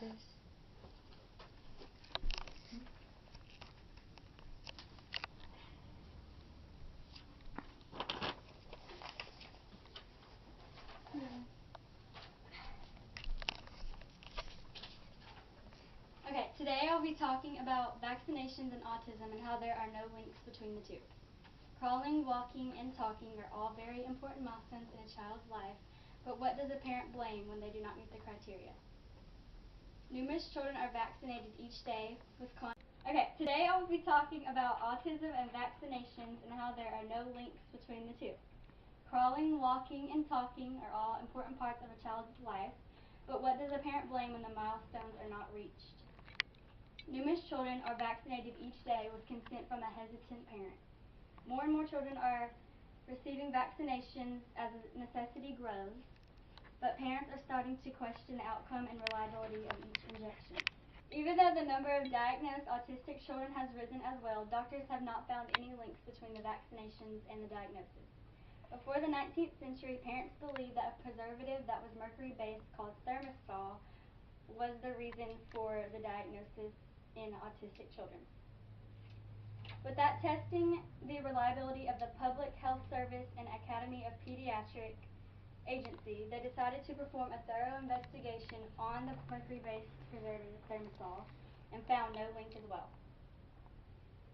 this. Okay, today I'll be talking about vaccinations and autism and how there are no links between the two. Crawling, walking, and talking are all very important milestones in a child's life, but what does a parent blame when they do not meet the criteria? Numerous children are vaccinated each day with Okay, today I will be talking about autism and vaccinations and how there are no links between the two. Crawling, walking, and talking are all important parts of a child's life, but what does a parent blame when the milestones are not reached? Numerous children are vaccinated each day with consent from a hesitant parent. More and more children are receiving vaccinations as necessity grows, but parents are starting to question the outcome and reliability of each injection. Even though the number of diagnosed autistic children has risen as well, doctors have not found any links between the vaccinations and the diagnosis. Before the 19th century, parents believed that a preservative that was mercury-based called Thermosol was the reason for the diagnosis in autistic children. Without testing the reliability of the Public Health Service and Academy of Pediatric Agency, they decided to perform a thorough investigation on the mercury-based preservative Thermosol and found no link as well.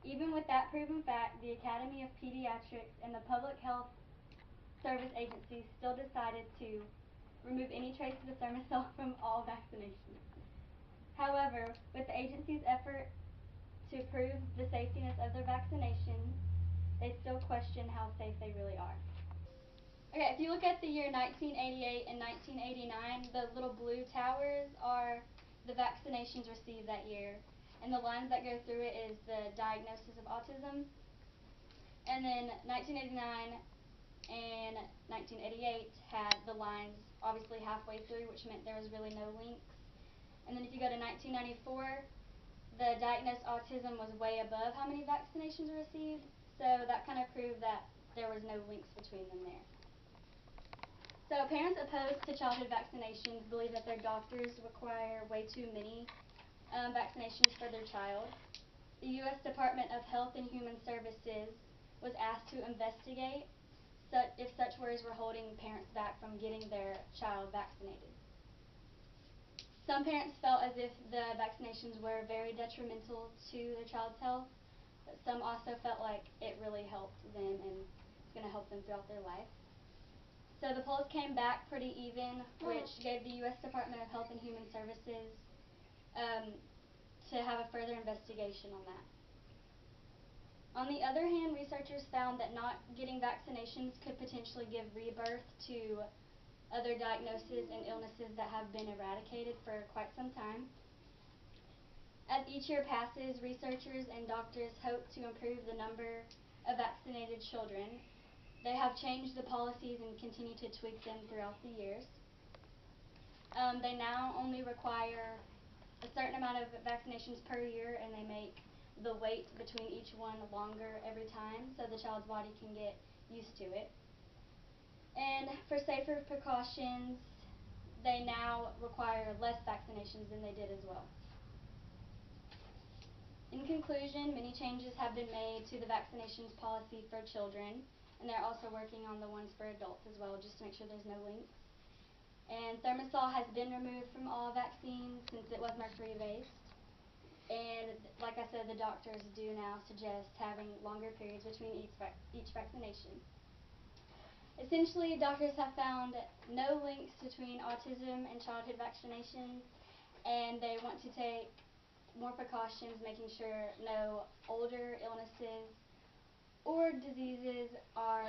Even with that proven fact, the Academy of Pediatrics and the Public Health Service Agency still decided to remove any traces of Thermosol from all vaccinations. However, with the agency's effort to prove the safetiness of their vaccinations, they still question how safe they really are. Okay, if you look at the year 1988 and 1989, the little blue towers are the vaccinations received that year, and the lines that go through it is the diagnosis of autism. And then 1989 and 1988 had the lines obviously halfway through, which meant there was really no links. And then if you go to 1994, the diagnosed autism was way above how many vaccinations were received, so that kind of proved that there was no links between them there. So parents opposed to childhood vaccinations believe that their doctors require way too many vaccinations for their child. The U.S. Department of Health and Human Services was asked to investigate if such worries were holding parents back from getting their child vaccinated. Some parents felt as if the vaccinations were very detrimental to their child's health, but some also felt like it really helped them and it's going to help them throughout their life. So the polls came back pretty even, which gave the U.S. Department of Health and Human Services to have a further investigation on that. On the other hand, researchers found that not getting vaccinations could potentially give rebirth to other diagnoses and illnesses that have been eradicated for quite some time. As each year passes, researchers and doctors hope to improve the number of vaccinated children. They have changed the policies and continue to tweak them throughout the years. They now only require a certain amount of vaccinations per year, and they make the wait between each one longer every time so the child's body can get used to it. And for safer precautions, they now require less vaccinations than they did as well. In conclusion, many changes have been made to the vaccinations policy for children, and they're also working on the ones for adults as well, just to make sure there's no links. And Thermosol has been removed from all vaccines since it was mercury-based. And like I said, the doctors do now suggest having longer periods between each vaccination. Essentially, doctors have found no links between autism and childhood vaccinations, and they want to take more precautions, making sure no older illnesses or diseases are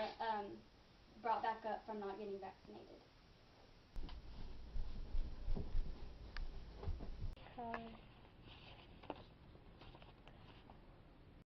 brought back up from not getting vaccinated.